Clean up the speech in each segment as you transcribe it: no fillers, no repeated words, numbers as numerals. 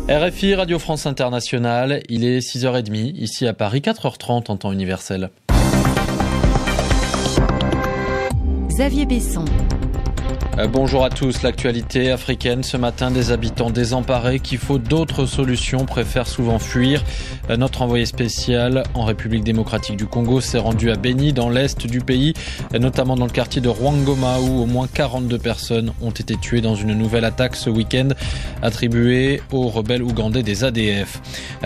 RFI, Radio France Internationale, il est 6h30, ici à Paris, 4h30 en temps universel. Xavier Besson. Bonjour à tous. L'actualité africaine ce matin, des habitants désemparés qui, faute d'autres solutions, préfèrent souvent fuir. Notre envoyé spécial en République démocratique du Congo s'est rendu à Beni, dans l'est du pays, notamment dans le quartier de Rwangoma, où au moins 42 personnes ont été tuées dans une nouvelle attaque ce week-end, attribuée aux rebelles ougandais des ADF.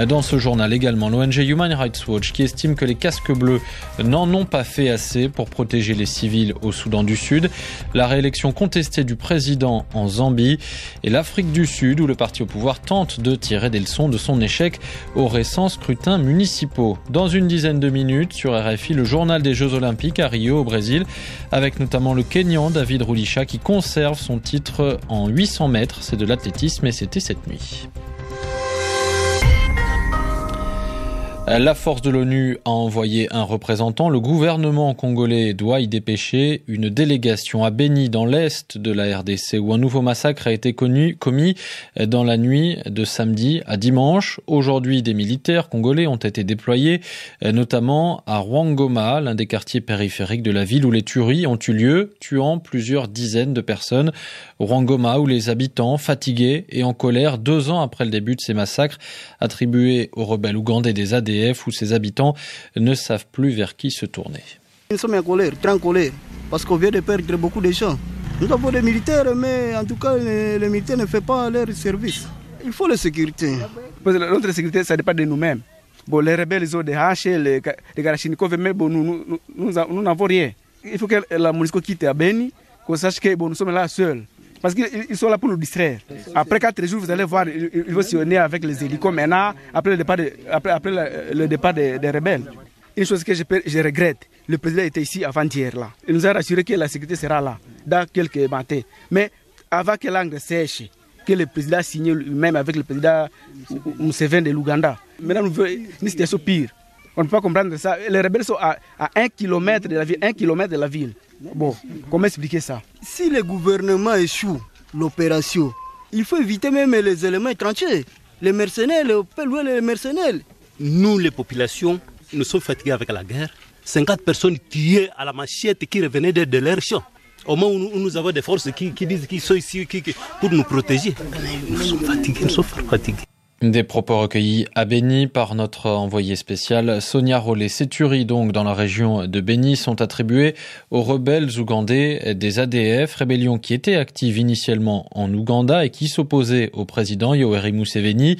Dans ce journal également, l'ONG Human Rights Watch qui estime que les casques bleus n'en ont pas fait assez pour protéger les civils au Soudan du Sud. La réélection contestée du président en Zambie et l'Afrique du Sud où le parti au pouvoir tente de tirer des leçons de son échec aux récents scrutins municipaux. Dans une dizaine de minutes sur RFI, le journal des Jeux Olympiques à Rio au Brésil avec notamment le Kenyan David Rudisha qui conserve son titre en 800 mètres. C'est de l'athlétisme et c'était cette nuit. La force de l'ONU a envoyé un représentant. Le gouvernement congolais doit y dépêcher une délégation à Beni, dans l'est de la RDC, où un nouveau massacre a été commis dans la nuit de samedi à dimanche. Aujourd'hui, des militaires congolais ont été déployés, notamment à Rwangoma, l'un des quartiers périphériques de la ville où les tueries ont eu lieu, tuant plusieurs dizaines de personnes. Rwangoma, où les habitants, fatigués et en colère, 2 ans après le début de ces massacres, attribués aux rebelles ougandais des ADF, où ses habitants ne savent plus vers qui se tourner. Nous sommes en colère, très en colère, parce qu'on vient de perdre beaucoup de gens. Nous avons des militaires, mais en tout cas, les militaires ne font pas leur service. Il faut la sécurité. Notre sécurité, ça dépend de nous-mêmes. Bon, les rebelles, ils ont des haches, les Kalachnikovs, mais bon, nous n'avons rien. Il faut que la MONUSCO quitte à Beni, qu'on sache que bon, nous sommes là seuls. Parce qu'ils sont là pour nous distraire. Après 4 jours, vous allez voir, ils vont sillonner avec les hélicos maintenant, après le départ des rebelles. Une chose que je regrette, le président était ici avant-hier là. Il nous a rassuré que la sécurité sera là, dans quelques matins. Mais avant que l'angle sèche, que le président a signé lui-même avec le président Museveni de l'Ouganda. Maintenant, nous voulons une situation pire. On ne peut pas comprendre ça. Les rebelles sont à 1 kilomètre de la ville, 1 kilomètre de la ville. Bon, comment expliquer ça? Si le gouvernement échoue l'opération, il faut éviter même les éléments étrangers. Les mercenaires, on peut louer les mercenaires. Nous, les populations, nous sommes fatigués avec la guerre. 50 personnes tuées à la machette qui revenaient de leur champ. Au moment où nous avons des forces qui disent qu'ils sont ici pour nous protéger. Nous sommes fatigués, nous sommes fatigués. Des propos recueillis à Beni par notre envoyé spécial Sonia Rollet. Ces tueries donc dans la région de Beni sont attribuées aux rebelles ougandais des ADF, rébellion qui était active initialement en Ouganda et qui s'opposait au président Yoweri Museveni.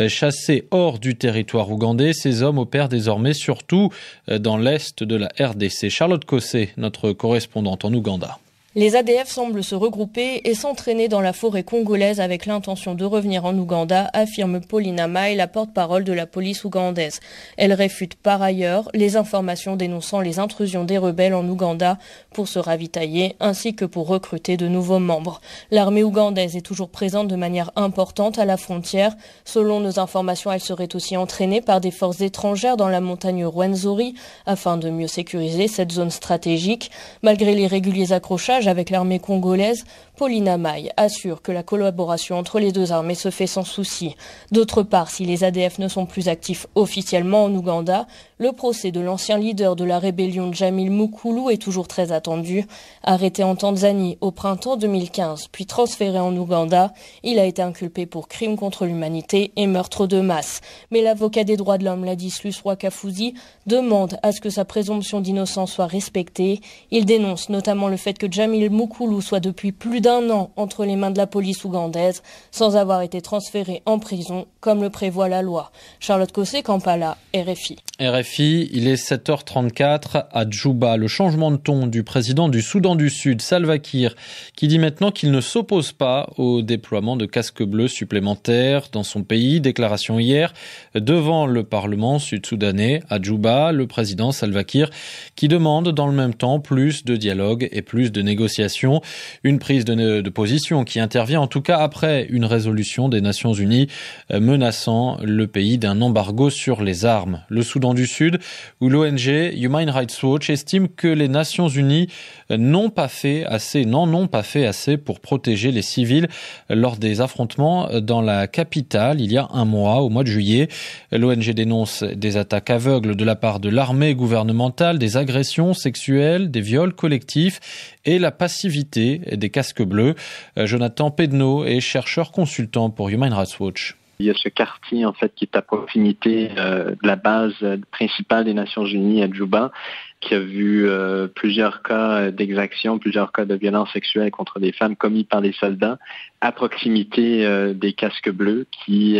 Chassés hors du territoire ougandais, ces hommes opèrent désormais surtout dans l'est de la RDC. Charlotte Cossé, notre correspondante en Ouganda. Les ADF semblent se regrouper et s'entraîner dans la forêt congolaise avec l'intention de revenir en Ouganda, affirme Paulina Mai, la porte-parole de la police ougandaise. Elle réfute par ailleurs les informations dénonçant les intrusions des rebelles en Ouganda pour se ravitailler ainsi que pour recruter de nouveaux membres. L'armée ougandaise est toujours présente de manière importante à la frontière. Selon nos informations, elle serait aussi entraînée par des forces étrangères dans la montagne Rwenzori afin de mieux sécuriser cette zone stratégique. Malgré les réguliers accrochages avec l'armée congolaise, Paulina Mai assure que la collaboration entre les deux armées se fait sans souci. D'autre part, si les ADF ne sont plus actifs officiellement en Ouganda, le procès de l'ancien leader de la rébellion Jamil Mukulu est toujours très attendu. Arrêté en Tanzanie au printemps 2015, puis transféré en Ouganda, il a été inculpé pour crimes contre l'humanité et meurtre de masse. Mais l'avocat des droits de l'homme, Ladislas Rwakafuzi, demande à ce que sa présomption d'innocence soit respectée. Il dénonce notamment le fait que Jamil Mukulu soit depuis plus d'1 an entre les mains de la police ougandaise, sans avoir été transféré en prison, comme le prévoit la loi. Charlotte Cossé, Kampala, RFI. RFI, il est 7h34 à Djouba. Le changement de ton du président du Soudan du Sud, Salva Kiir, qui dit maintenant qu'il ne s'oppose pas au déploiement de casques bleus supplémentaires dans son pays. Déclaration hier devant le Parlement sud-soudanais à Djouba. Le président Salva Kiir qui demande dans le même temps plus de dialogue et plus de négociations négociations. Une prise de position qui intervient en tout cas après une résolution des Nations Unies menaçant le pays d'un embargo sur les armes. Le Soudan du Sud, où l'ONG Human Rights Watch estime que les Nations Unies n'en ont pas fait assez pour protéger les civils lors des affrontements dans la capitale il y a un mois, au mois de juillet. L'ONG dénonce des attaques aveugles de la part de l'armée gouvernementale, des agressions sexuelles, des viols collectifs et la passivité des casques bleus. Jonathan Pedneau est chercheur consultant pour Human Rights Watch. Il y a ce quartier en fait qui est à proximité de la base principale des Nations Unies à Djouba, qui a vu plusieurs cas d'exaction, plusieurs cas de violences sexuelles contre des femmes commis par des soldats à proximité des casques bleus qui,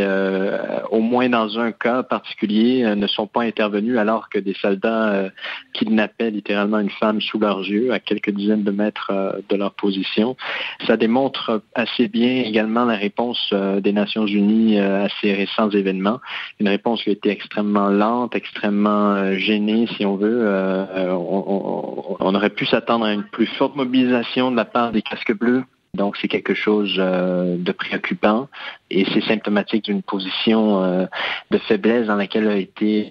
au moins dans un cas particulier, ne sont pas intervenus alors que des soldats kidnappaient littéralement une femme sous leurs yeux à quelques dizaines de mètres de leur position. Ça démontre assez bien également la réponse des Nations Unies à ces récents événements. Une réponse qui a été extrêmement lente, extrêmement gênée si on veut. On aurait pu s'attendre à une plus forte mobilisation de la part des casques bleus. Donc, c'est quelque chose de préoccupant et c'est symptomatique d'une position de faiblesse dans laquelle a été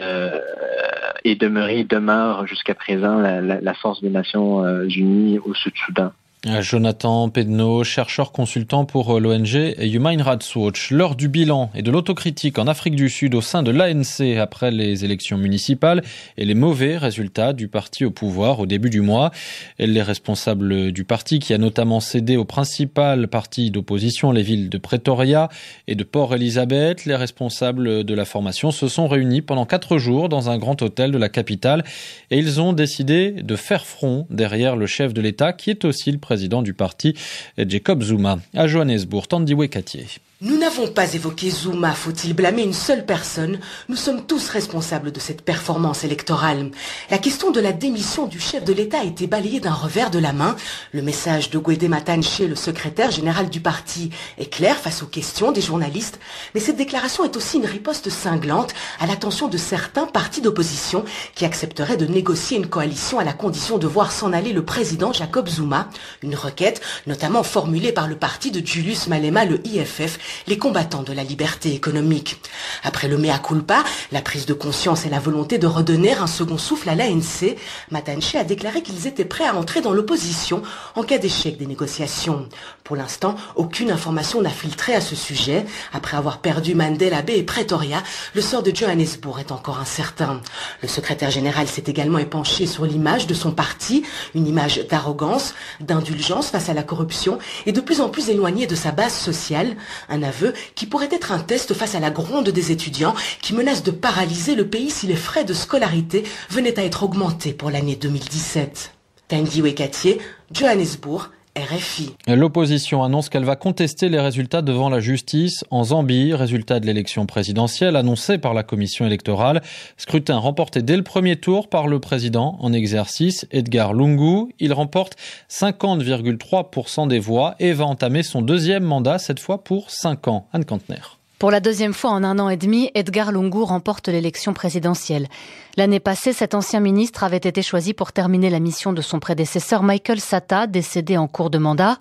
et demeure jusqu'à présent la force des Nations Unies au Sud-Soudan. Jonathan Pedneau, chercheur consultant pour l'ONG Human Rights Watch. L'heure du bilan et de l'autocritique en Afrique du Sud au sein de l'ANC après les élections municipales et les mauvais résultats du parti au pouvoir au début du mois. Et les responsables du parti, qui a notamment cédé aux principales partis d'opposition, les villes de Pretoria et de Port Elizabeth, les responsables de la formation se sont réunis pendant 4 jours dans un grand hôtel de la capitale et ils ont décidé de faire front derrière le chef de l'État qui est aussi le président du parti, Jacob Zuma. À Johannesburg, Tandiwe Katié. Nous n'avons pas évoqué Zuma, faut-il blâmer une seule personne? Nous sommes tous responsables de cette performance électorale. La question de la démission du chef de l'État a été balayée d'un revers de la main. Le message de Gwede Matanche, le secrétaire général du parti, est clair face aux questions des journalistes. Mais cette déclaration est aussi une riposte cinglante à l'attention de certains partis d'opposition qui accepteraient de négocier une coalition à la condition de voir s'en aller le président Jacob Zuma. Une requête notamment formulée par le parti de Julius Malema, le IFF, les combattants de la liberté économique. Après le mea culpa, la prise de conscience et la volonté de redonner un second souffle à l'ANC, Matanche a déclaré qu'ils étaient prêts à entrer dans l'opposition en cas d'échec des négociations. Pour l'instant, aucune information n'a filtré à ce sujet. Après avoir perdu Mandela Bay et Pretoria, le sort de Johannesburg est encore incertain. Le secrétaire général s'est également épanché sur l'image de son parti, une image d'arrogance, d'indulgence face à la corruption et de plus en plus éloignée de sa base sociale. Un aveu qui pourrait être un test face à la gronde des étudiants qui menace de paralyser le pays si les frais de scolarité venaient à être augmentés pour l'année 2017. Tandiwe Katié, Johannesburg, RFI. L'opposition annonce qu'elle va contester les résultats devant la justice en Zambie. Résultat de l'élection présidentielle annoncé par la commission électorale. Scrutin remporté dès le premier tour par le président en exercice, Edgar Lungu. Il remporte 50,3% des voix et va entamer son deuxième mandat, cette fois pour 5 ans. Anne Kantner. Pour la deuxième fois en 1 an et demi, Edgar Lungu remporte l'élection présidentielle. L'année passée, cet ancien ministre avait été choisi pour terminer la mission de son prédécesseur Michael Sata, décédé en cours de mandat.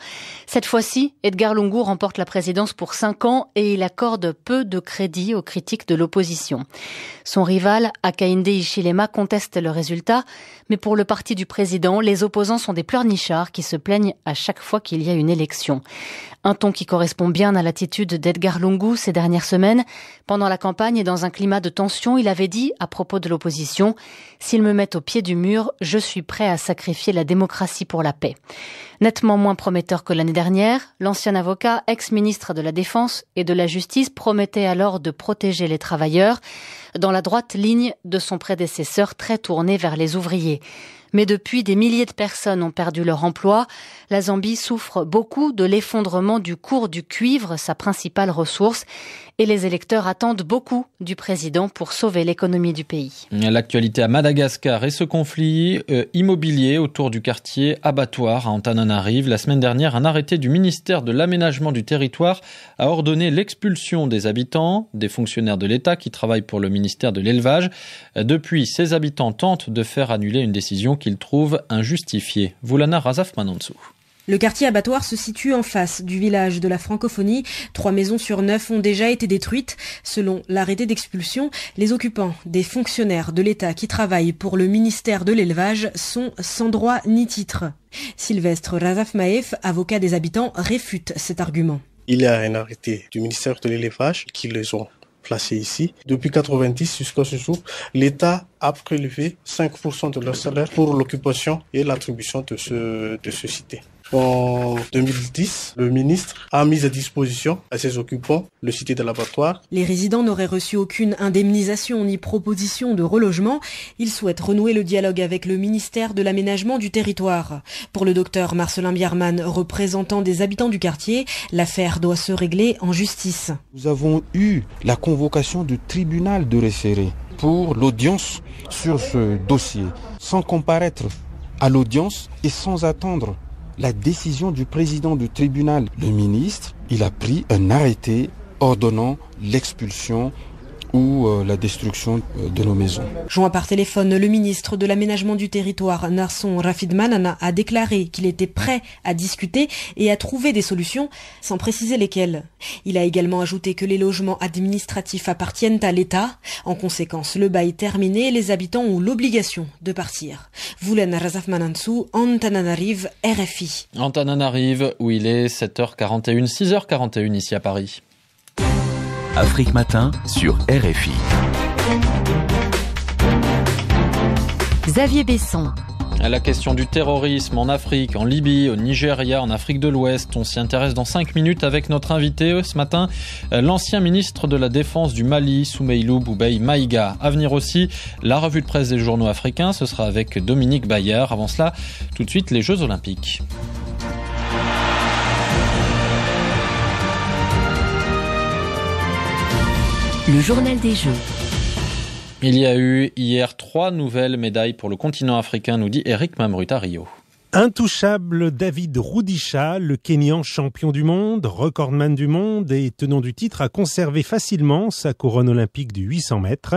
Cette fois-ci, Edgar Lungu remporte la présidence pour 5 ans et il accorde peu de crédit aux critiques de l'opposition. Son rival, Hakainde Hichilema, conteste le résultat, mais pour le parti du président, les opposants sont des pleurnichards qui se plaignent à chaque fois qu'il y a une élection. Un ton qui correspond bien à l'attitude d'Edgar Lungu ces dernières semaines. Pendant la campagne et dans un climat de tension, il avait dit à propos de l'opposition « S'ils me mettent au pied du mur, je suis prêt à sacrifier la démocratie pour la paix ». Nettement moins prometteur que l'année dernière, l'ancien avocat, ex-ministre de la Défense et de la Justice promettait alors de protéger les travailleurs dans la droite ligne de son prédécesseur très tourné vers les ouvriers. Mais depuis, des milliers de personnes ont perdu leur emploi. La Zambie souffre beaucoup de l'effondrement du cours du cuivre, sa principale ressource. Et les électeurs attendent beaucoup du président pour sauver l'économie du pays. L'actualité à Madagascar et ce conflit immobilier autour du quartier abattoir à Antananarive. La semaine dernière, un arrêté du ministère de l'Aménagement du Territoire a ordonné l'expulsion des habitants, des fonctionnaires de l'État qui travaillent pour le ministère de l'Élevage. Depuis, ces habitants tentent de faire annuler une décision qu'ils trouvent injustifiée. Voulana Razaf Manansou. Le quartier abattoir se situe en face du village de la Francophonie. 3 maisons sur 9 ont déjà été détruites. Selon l'arrêté d'expulsion, les occupants, des fonctionnaires de l'État qui travaillent pour le ministère de l'Élevage, sont sans droit ni titre. Sylvestre Razaf-Maef, avocat des habitants, réfute cet argument. Il y a un arrêté du ministère de l'Élevage qui les ont placés ici. Depuis 1990 jusqu'à ce jour, l'État a prélevé 5% de leur salaire pour l'occupation et l'attribution de ce cité. En 2010, le ministre a mis à disposition à ses occupants le cité de l'abattoir. Les résidents n'auraient reçu aucune indemnisation ni proposition de relogement. Ils souhaitent renouer le dialogue avec le ministère de l'Aménagement du Territoire. Pour le docteur Marcelin Bierman, représentant des habitants du quartier, l'affaire doit se régler en justice. Nous avons eu la convocation du tribunal de référé pour l'audience sur ce dossier. Sans comparaître à l'audience et sans attendre la décision du président du tribunal, le ministre, il a pris un arrêté ordonnant l'expulsion ou la destruction de nos maisons. Joint par téléphone, le ministre de l'Aménagement du Territoire, Narsson Rafidman, a déclaré qu'il était prêt à discuter et à trouver des solutions, sans préciser lesquelles. Il a également ajouté que les logements administratifs appartiennent à l'État. En conséquence, le bail terminé, les habitants ont l'obligation de partir. Voulen Razaf-Manansou, Antananarive, RFI. Antananarive, où il est 7h41, 6h41 ici à Paris. Afrique Matin sur RFI. Xavier Besson. À la question du terrorisme en Afrique, en Libye, au Nigeria, en Afrique de l'Ouest, on s'y intéresse dans 5 minutes avec notre invité ce matin, l'ancien ministre de la Défense du Mali, Soumeilou Boubèye Maïga. À venir aussi, la revue de presse des journaux africains, ce sera avec Dominique Bayard. Avant cela, tout de suite, les Jeux Olympiques. Le journal des Jeux. Il y a eu hier 3 nouvelles médailles pour le continent africain, nous dit Eric Mamrut à Rio. Intouchable, David Rudisha, le Kenyan champion du monde, recordman du monde et tenant du titre, a conservé facilement sa couronne olympique du 800 mètres.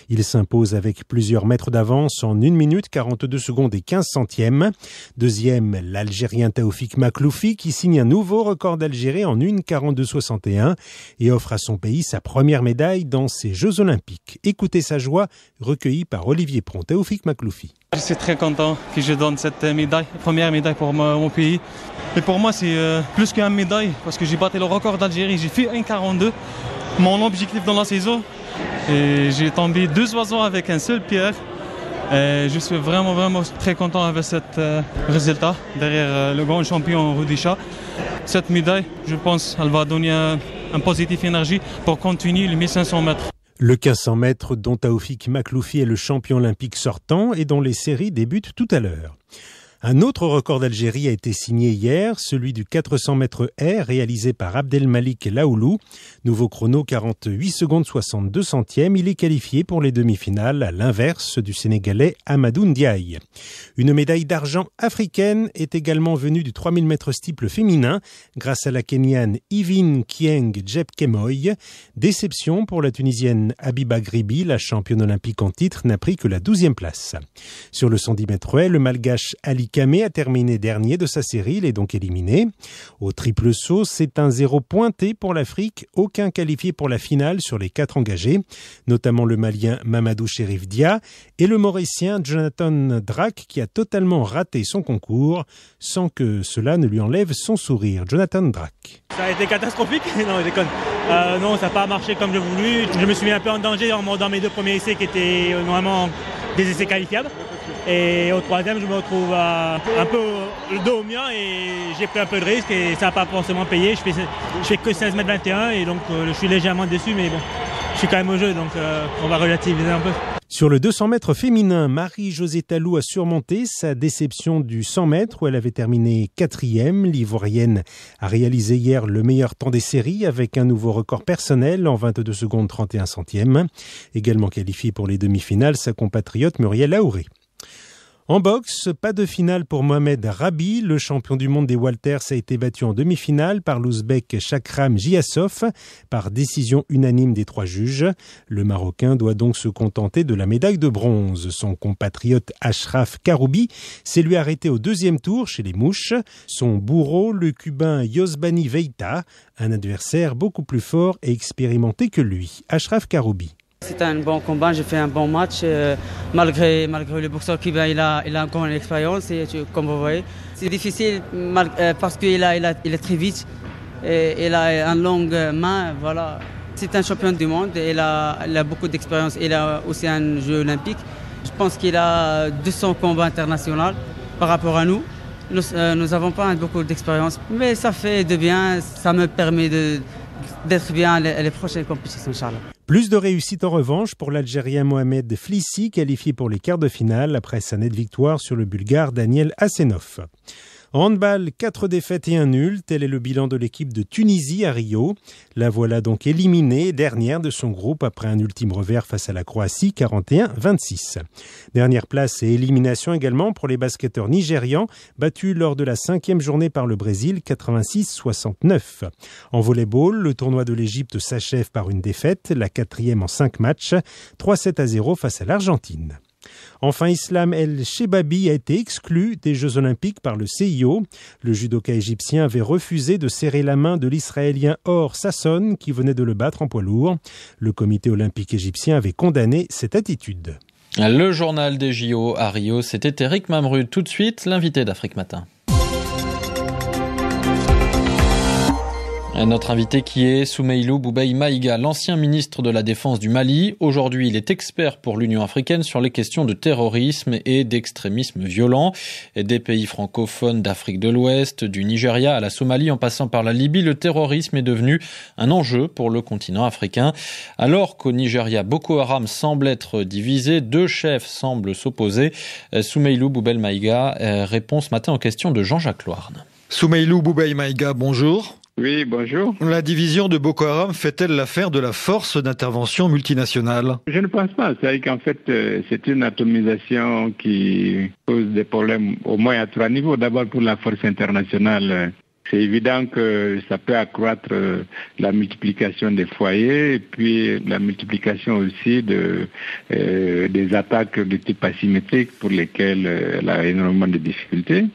Il s'impose avec plusieurs mètres d'avance en 1 minute 42 secondes et 15 centièmes. Deuxième, l'Algérien Taoufik Makhloufi qui signe un nouveau record d'Algérie en 1:42,61 et offre à son pays sa première médaille dans ces Jeux olympiques. Écoutez sa joie recueillie par Olivier Pron. Taoufik Makhloufi. Je suis très content que je donne cette médaille, première médaille pour mon pays. Et pour moi, c'est plus qu'une médaille parce que j'ai battu le record d'Algérie. J'ai fait 1:42, mon objectif dans la saison. Et j'ai tombé 2 oiseaux avec un seul pierre. Et je suis vraiment très content avec ce résultat derrière le grand champion Rudisha. Cette médaille, je pense, elle va donner un positif énergie pour continuer les 1500 mètres. Le 1500 mètres dont Taoufik Makhloufi est le champion olympique sortant et dont les séries débutent tout à l'heure. Un autre record d'Algérie a été signé hier, celui du 400 mètres air réalisé par Abdelmalik Laoulou. Nouveau chrono 48 secondes 62 centièmes. Il est qualifié pour les demi-finales à l'inverse du Sénégalais Amadou Ndiaye. Une médaille d'argent africaine est également venue du 3000 mètres steeple féminin grâce à la Kenyane Yvine Kieng Jepkemoy. Déception pour la Tunisienne Habiba Gribi, la championne olympique en titre, n'a pris que la 12e place. Sur le 110 mètres haies, le malgache Ali Kamé a terminé dernier de sa série, il est donc éliminé. Au triple saut, c'est un 0 pointé pour l'Afrique, aucun qualifié pour la finale sur les 4 engagés, notamment le Malien Mamadou Chérif Dia et le Mauricien Jonathan Drake qui a totalement raté son concours sans que cela ne lui enlève son sourire. Jonathan Drake. Ça a été catastrophique, non je déconne. Non, ça n'a pas marché comme je voulu. Je me suis mis un peu en danger dans mes 2 premiers essais qui étaient normalement des essais qualifiables. Et au 3e, je me retrouve un peu le dos au mien et j'ai pris un peu de risque et ça n'a pas forcément payé. Je fais que 16 mètres 21 et donc je suis légèrement déçu, mais bon, je suis quand même au jeu, donc on va relativiser un peu. Sur le 200 mètres féminin, Marie-Josée Talou a surmonté sa déception du 100 mètres où elle avait terminé 4e. L'Ivoirienne a réalisé hier le meilleur temps des séries avec un nouveau record personnel en 22 secondes 31 centièmes. Également qualifiée pour les demi-finales, sa compatriote Muriel Aouré. En boxe, pas de finale pour Mohamed Rabi. Le champion du monde des Walters a été battu en demi-finale par l'Ouzbek Shakram Giasov par décision unanime des 3 juges. Le Marocain doit donc se contenter de la médaille de bronze. Son compatriote Ashraf Karoubi s'est lui arrêté au 2e tour chez les mouches. Son bourreau, le Cubain Yosbani Veita, un adversaire beaucoup plus fort et expérimenté que lui. Ashraf Karoubi. C'est un bon combat, j'ai fait un bon match, malgré le boxeur cubain, il a encore une expérience, comme vous voyez. C'est difficile parce qu'il est très vite, et il a une longue main, voilà. C'est un champion du monde, il a beaucoup d'expérience, il a aussi un jeu olympique. Je pense qu'il a 200 combats internationaux par rapport à nous. Nous n'avons pas beaucoup d'expérience, mais ça fait de bien, ça me permet d'être bien les prochaines compétitions, Inch'Allah. Plus de réussite en revanche pour l'Algérien Mohamed Flissi, qualifié pour les quarts de finale après sa nette victoire sur le Bulgare Daniel Asenov. En handball, 4 défaites et un nul, tel est le bilan de l'équipe de Tunisie à Rio. La voilà donc éliminée, dernière de son groupe après un ultime revers face à la Croatie, 41-26. Dernière place et élimination également pour les basketteurs nigérians, battus lors de la 5e journée par le Brésil, 86-69. En volleyball, le tournoi de l'Égypte s'achève par une défaite, la 4e en 5 matchs, 3-7-0 face à l'Argentine. Enfin, Islam El Shebabi a été exclu des Jeux Olympiques par le CIO. Le judoka égyptien avait refusé de serrer la main de l'Israélien Or Sasson qui venait de le battre en poids lourd. Le comité olympique égyptien avait condamné cette attitude. Le journal des JO à Rio, c'était Eric Mamrud. Tout de suite, l'invité d'Afrique Matin. Notre invité qui est Soumeylou Boubèye Maïga, l'ancien ministre de la Défense du Mali. Aujourd'hui, il est expert pour l'Union africaine sur les questions de terrorisme et d'extrémisme violent. Des pays francophones d'Afrique de l'Ouest, du Nigeria à la Somalie, en passant par la Libye, le terrorisme est devenu un enjeu pour le continent africain. Alors qu'au Nigeria, Boko Haram semble être divisé, 2 chefs semblent s'opposer. Soumeylou Boubèye Maïga répond ce matin aux questions de Jean-Jacques Loarne. Soumeylou Boubèye Maïga, bonjour. Oui, bonjour. La division de Boko Haram fait-elle l'affaire de la force d'intervention multinationale ? Je ne pense pas. C'est-à-dire qu'en fait, c'est une atomisation qui pose des problèmes au moins à 3 niveaux. D'abord pour la force internationale. C'est évident que ça peut accroître la multiplication des foyers et puis la multiplication aussi des attaques de type asymétrique pour lesquelles elle a énormément de difficultés.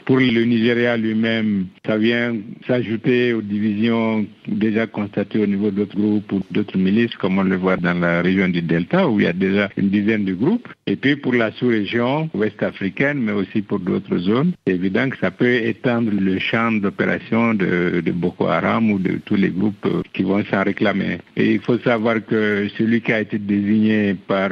Pour le Nigeria lui-même, ça vient s'ajouter aux divisions déjà constatées au niveau d'autres groupes ou d'autres milices, comme on le voit dans la région du Delta, où il y a déjà une dizaine de groupes. Et puis pour la sous-région ouest-africaine, mais aussi pour d'autres zones, c'est évident que ça peut étendre le champ d'opération de Boko Haram ou de tous les groupes qui vont s'en réclamer. Et il faut savoir que celui qui a été désigné par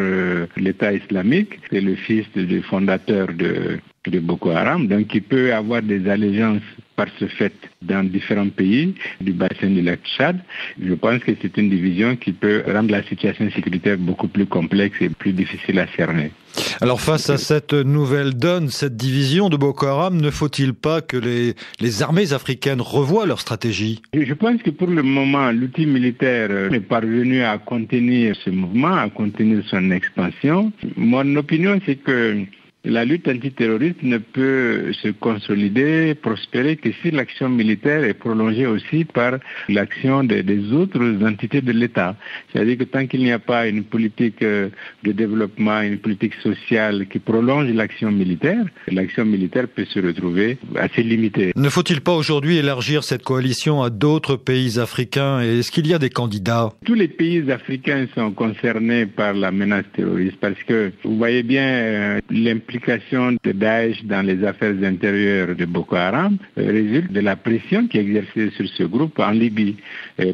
l'État islamique, c'est le fils du fondateur de Boko Haram, donc il peut avoir des allégeances par ce fait dans différents pays du bassin du lac Tchad. Je pense que c'est une division qui peut rendre la situation sécuritaire beaucoup plus complexe et plus difficile à cerner. Alors face à cette nouvelle donne, cette division de Boko Haram, ne faut-il pas que les armées africaines revoient leur stratégie ? Je pense que pour le moment, l'outil militaire est parvenu à contenir ce mouvement, à contenir son expansion. Mon opinion, c'est que la lutte antiterroriste ne peut se consolider, prospérer que si l'action militaire est prolongée aussi par l'action des autres entités de l'État. C'est-à-dire que tant qu'il n'y a pas une politique de développement, une politique sociale qui prolonge l'action militaire peut se retrouver assez limitée. Ne faut-il pas aujourd'hui élargir cette coalition à d'autres pays africains et est-ce qu'il y a des candidats ? Tous les pays africains sont concernés par la menace terroriste parce que vous voyez bien l'implication de Daesh dans les affaires intérieures de Boko Haram résulte de la pression qui est exercée sur ce groupe en Libye.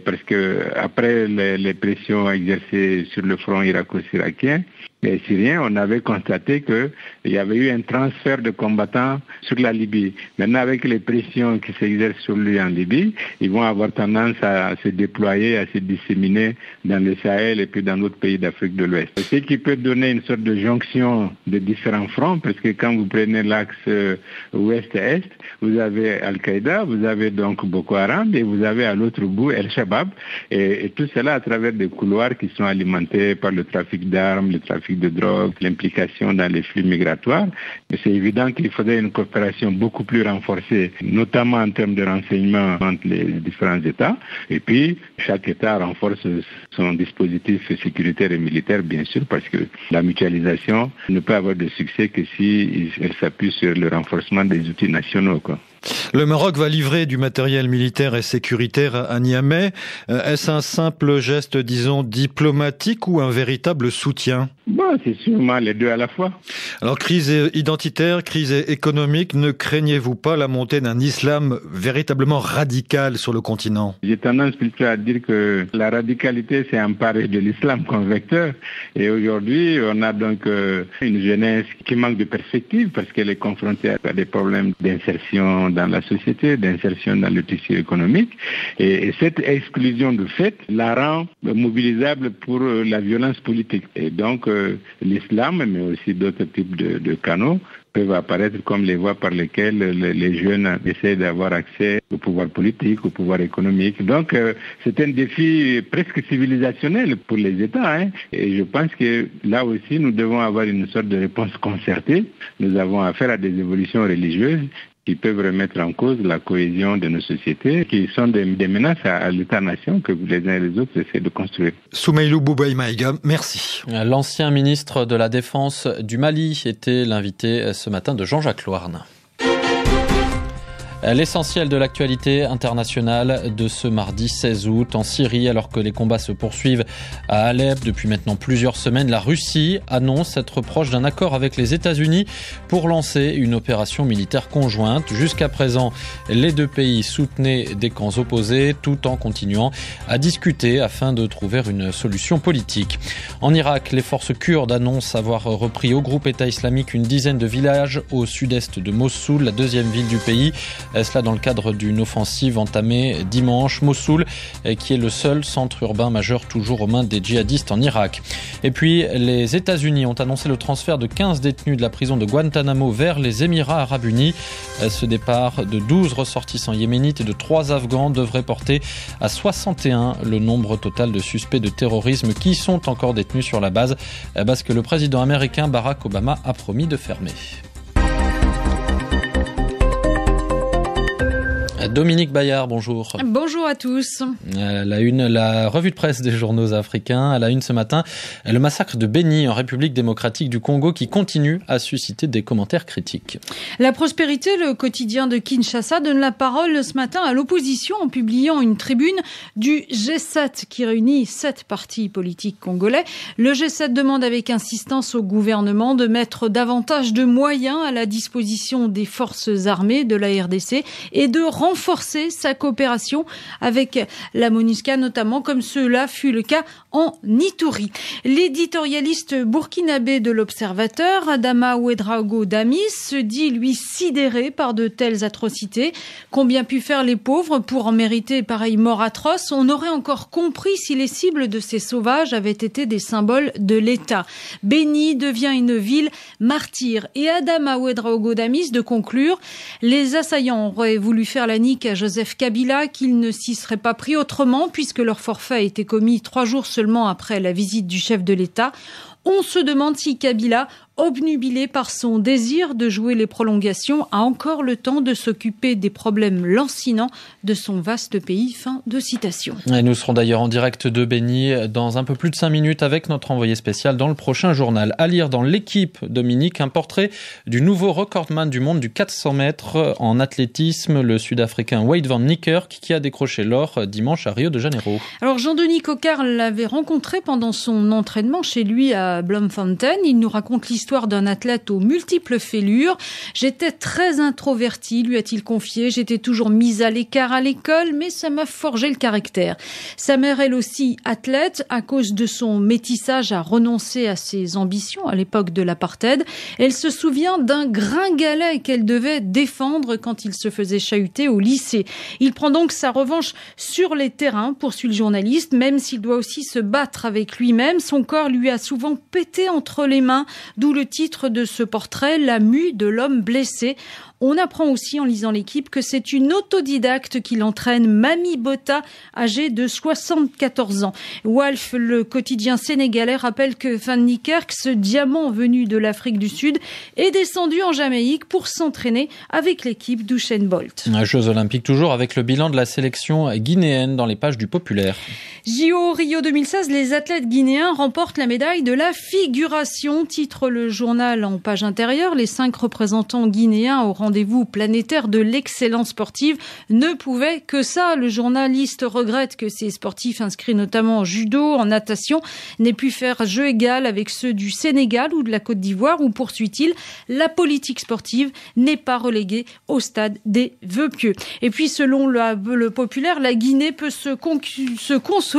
Parce que après les pressions exercées sur le front irako-syriaquien, les Syriens, on avait constaté qu'il y avait eu un transfert de combattants sur la Libye. Maintenant, avec les pressions qui s'exercent sur lui en Libye, ils vont avoir tendance à se déployer, à se disséminer dans le Sahel et puis dans d'autres pays d'Afrique de l'Ouest. Ce qui peut donner une sorte de jonction de différents fronts, parce que quand vous prenez l'axe ouest-est, vous avez Al-Qaïda, vous avez donc Boko Haram et vous avez à l'autre bout El-Shabaab. Et tout cela à travers des couloirs qui sont alimentés par le trafic d'armes, le trafic trafic de drogue, l'implication dans les flux migratoires. Mais c'est évident qu'il faudrait une coopération beaucoup plus renforcée, notamment en termes de renseignement entre les différents États. Et puis, chaque État renforce son dispositif sécuritaire et militaire, bien sûr, parce que la mutualisation ne peut avoir de succès que si elle s'appuie sur le renforcement des outils nationaux, quoi. Le Maroc va livrer du matériel militaire et sécuritaire à Niamey. Est-ce un simple geste, disons, diplomatique ou un véritable soutien ? Bon, c'est sûrement les deux à la fois. Alors, crise identitaire, crise économique, ne craignez-vous pas la montée d'un islam véritablement radical sur le continent ? J'ai tendance plutôt à dire que la radicalité s'est emparée de l'islam comme vecteur. Et aujourd'hui, on a donc une jeunesse qui manque de perspective parce qu'elle est confrontée à des problèmes d'insertion dans la société, d'insertion dans le tissu économique. Et cette exclusion de fait la rend mobilisable pour la violence politique. Et donc, l'islam, mais aussi d'autres types de canaux, peuvent apparaître comme les voies par lesquelles les jeunes essaient d'avoir accès au pouvoir politique, au pouvoir économique. Donc, c'est un défi presque civilisationnel pour les États. Et je pense que là aussi, nous devons avoir une sorte de réponse concertée. Nous avons affaire à des évolutions religieuses qui peuvent remettre en cause la cohésion de nos sociétés, qui sont des menaces à l'État-nation que les uns et les autres essaient de construire. Soumeilou Boubaï Maïga, merci. L'ancien ministre de la Défense du Mali était l'invité ce matin de Jean-Jacques Louarn. L'essentiel de l'actualité internationale de ce mardi 16 août en Syrie, alors que les combats se poursuivent à Alep depuis maintenant plusieurs semaines, la Russie annonce être proche d'un accord avec les États-Unis pour lancer une opération militaire conjointe. Jusqu'à présent, les deux pays soutenaient des camps opposés tout en continuant à discuter afin de trouver une solution politique. En Irak, les forces kurdes annoncent avoir repris au groupe État islamique une dizaine de villages au sud-est de Mossoul, la deuxième ville du pays. Cela dans le cadre d'une offensive entamée dimanche. Mossoul, qui est le seul centre urbain majeur toujours aux mains des djihadistes en Irak. Et puis, les États-Unis ont annoncé le transfert de 15 détenus de la prison de Guantanamo vers les Émirats arabes unis. Ce départ de 12 ressortissants yéménites et de 3 Afghans devrait porter à 61 le nombre total de suspects de terrorisme qui sont encore détenus sur la base que le président américain Barack Obama a promis de fermer. Dominique Bayard, bonjour. Bonjour à tous. La revue de presse des journaux africains. À la une ce matin, le massacre de Béni en République démocratique du Congo qui continue à susciter des commentaires critiques. La Prospérité, le quotidien de Kinshasa, donne la parole ce matin à l'opposition en publiant une tribune du G7 qui réunit 7 partis politiques congolais. Le G7 demande avec insistance au gouvernement de mettre davantage de moyens à la disposition des forces armées de la RDC et de renforcer sa coopération avec la MONUSCA, notamment comme cela fut le cas en Ituri. L'éditorialiste burkinabé de l'Observateur, Adama Ouedraogo Damis, se dit, lui, sidéré par de telles atrocités. Combien pu faire les pauvres pour en mériter pareille mort atroce ? On aurait encore compris si les cibles de ces sauvages avaient été des symboles de l'État. Béni devient une ville martyre. Et Adama Ouedraogo Damis de conclure, les assaillants auraient voulu faire la nique à Joseph Kabila, qu'il ne s'y serait pas pris autrement puisque leur forfait a été commis 3 jours seulement après la visite du chef de l'État. On se demande si Kabila, obnubilé par son désir de jouer les prolongations, a encore le temps de s'occuper des problèmes lancinants de son vaste pays. Fin de citation. Et nous serons d'ailleurs en direct de Béni dans un peu plus de 5 minutes avec notre envoyé spécial dans le prochain journal. À lire dans l'équipe, Dominique, un portrait du nouveau recordman du monde du 400 mètres en athlétisme, le Sud-Africain Wade van Niekerk, qui a décroché l'or dimanche à Rio de Janeiro. Alors Jean-Denis Coquart l'avait rencontré pendant son entraînement chez lui à Bloemfontein. Il nous raconte l'histoire d'un athlète aux multiples fêlures. J'étais très introverti, lui a-t-il confié. J'étais toujours mise à l'écart à l'école, mais ça m'a forgé le caractère. Sa mère, elle aussi, athlète, à cause de son métissage, a renoncé à ses ambitions à l'époque de l'apartheid. Elle se souvient d'un gringalet qu'elle devait défendre quand il se faisait chahuter au lycée. Il prend donc sa revanche sur les terrains, poursuit le journaliste, même s'il doit aussi se battre avec lui-même. Son corps lui a souvent pété entre les mains, d'où le titre de ce portrait, La mue de l'homme blessé. On apprend aussi en lisant l'équipe que c'est une autodidacte qui l'entraîne, Mami Bota, âgée de 74 ans. Walf, le quotidien sénégalais, rappelle que Van Niekerk, ce diamant venu de l'Afrique du Sud, est descendu en Jamaïque pour s'entraîner avec l'équipe d'Usain Bolt. Jeux olympiques toujours avec le bilan de la sélection guinéenne dans les pages du Populaire. JO Rio 2016, les athlètes guinéens remportent la médaille de la figuration, titre le journal en page intérieure. Les 5 représentants guinéens au rendez-vous planétaire de l'excellence sportive ne pouvaient que ça. Le journaliste regrette que ces sportifs inscrits notamment en judo, en natation, n'aient pu faire jeu égal avec ceux du Sénégal ou de la Côte d'Ivoire, où, poursuit-il, la politique sportive n'est pas reléguée au stade des vœux pieux. Et puis, selon le Populaire, la Guinée peut se consoler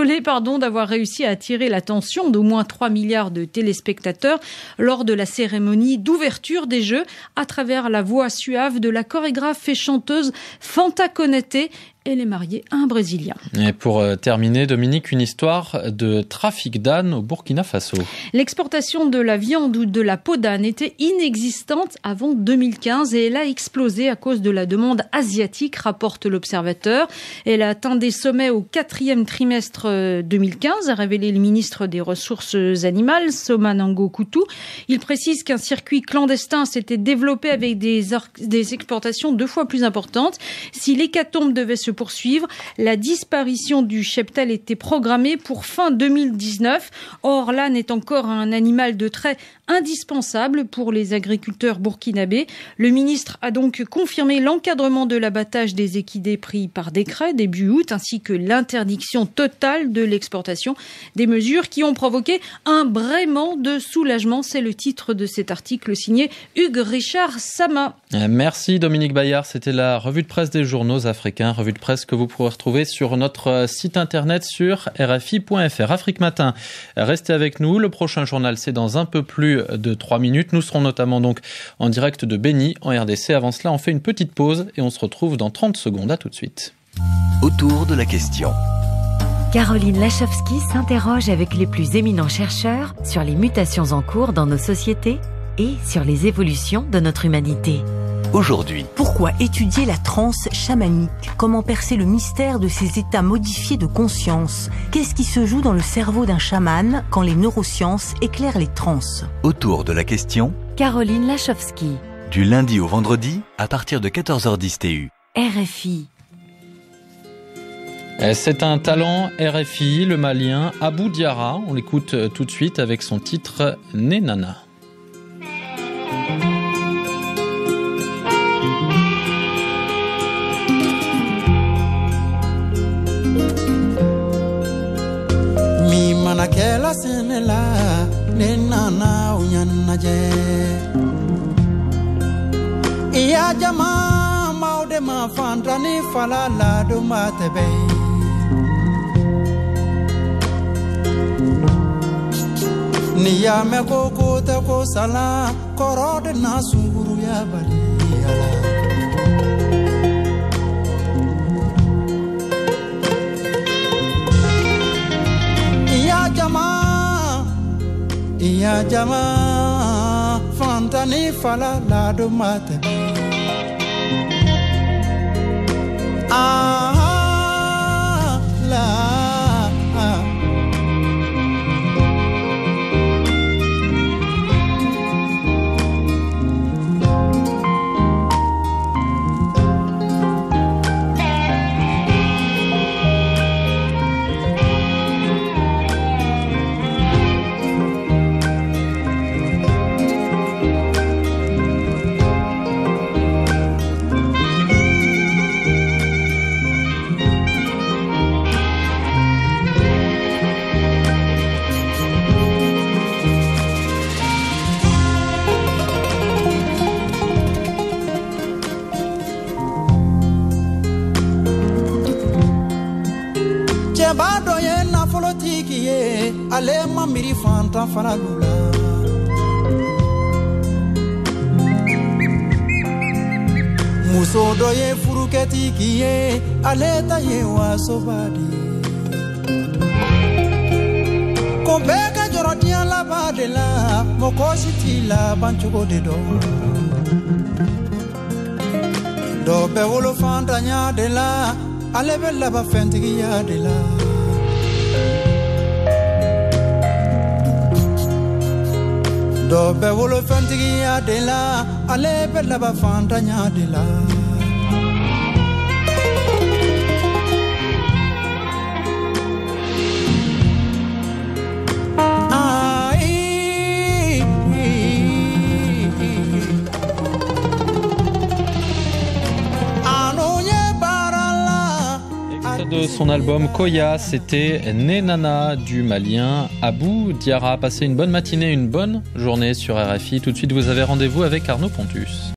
d'avoir réussi à attirer l'attention d'au moins 3 milliards de téléspectateurs lors de la cérémonie d'ouverture des Jeux à travers la voix suave de la chorégraphe et chanteuse Fanta Konaté. Elle est mariée à un Brésilien. Et pour terminer, Dominique, une histoire de trafic d'âne au Burkina Faso. L'exportation de la viande ou de la peau d'âne était inexistante avant 2015 et elle a explosé à cause de la demande asiatique, rapporte l'Observateur. Elle a atteint des sommets au 4e trimestre 2015, a révélé le ministre des Ressources animales, Somanango Koutou. Il précise qu'un circuit clandestin s'était développé avec des exportations 2 fois plus importantes. Si l'hécatombe devait se poursuivre, la disparition du cheptel était programmée pour fin 2019. Or, l'âne est encore un animal de trait indispensable pour les agriculteurs burkinabés. Le ministre a donc confirmé l'encadrement de l'abattage des équidés pris par décret début août, ainsi que l'interdiction totale de l'exportation. Des mesures qui ont provoqué un braiement de soulagement. C'est le titre de cet article signé Hugues Richard Sama. Merci Dominique Bayard. C'était la revue de presse des journaux africains. Revue de presse que vous pourrez retrouver sur notre site internet sur rfi.fr. Afrique Matin, restez avec nous. Le prochain journal, c'est dans un peu plus de 3 minutes. Nous serons notamment donc en direct de Béni, en RDC. Avant cela, on fait une petite pause et on se retrouve dans 30 secondes. À tout de suite. Autour de la question. Caroline Lachowski s'interroge avec les plus éminents chercheurs sur les mutations en cours dans nos sociétés et sur les évolutions de notre humanité. Aujourd'hui. Pourquoi étudier la transe chamanique? Comment percer le mystère de ces états modifiés de conscience? Qu'est-ce qui se joue dans le cerveau d'un chaman quand les neurosciences éclairent les transes? Autour de la question. Caroline Lachowski. Du lundi au vendredi, à partir de 14h10 TU. RFI. C'est un talent RFI, le Malien Abou Diarra. On l'écoute tout de suite avec son titre Nenana. Manakela senela nenana unyanaje iya jama maude ma fandrani falala do matebe niya me koko te ko sala korode na sunguru ya bali ala Iya jama fantani fala la do mate la Bado ye na folotiki ye ale mamiri fanta falalula muso do ye furuketiki ye ale ta ye wasobadi ko beka yɔrɔdiɲɛ laban de la mɔgɔ si t'i laban cogo de dɔn dɔ bɛ wolo fantanya de la ale bɛ laban fɛntigiya de la dɔ bɛ wolo fɛntigiya de la ale bɛ laban fantanya de la De son album Koya, c'était Nenana du Malien Abou Diarra. Passez une bonne matinée, une bonne journée sur RFI. Tout de suite, vous avez rendez-vous avec Arnaud Pontus.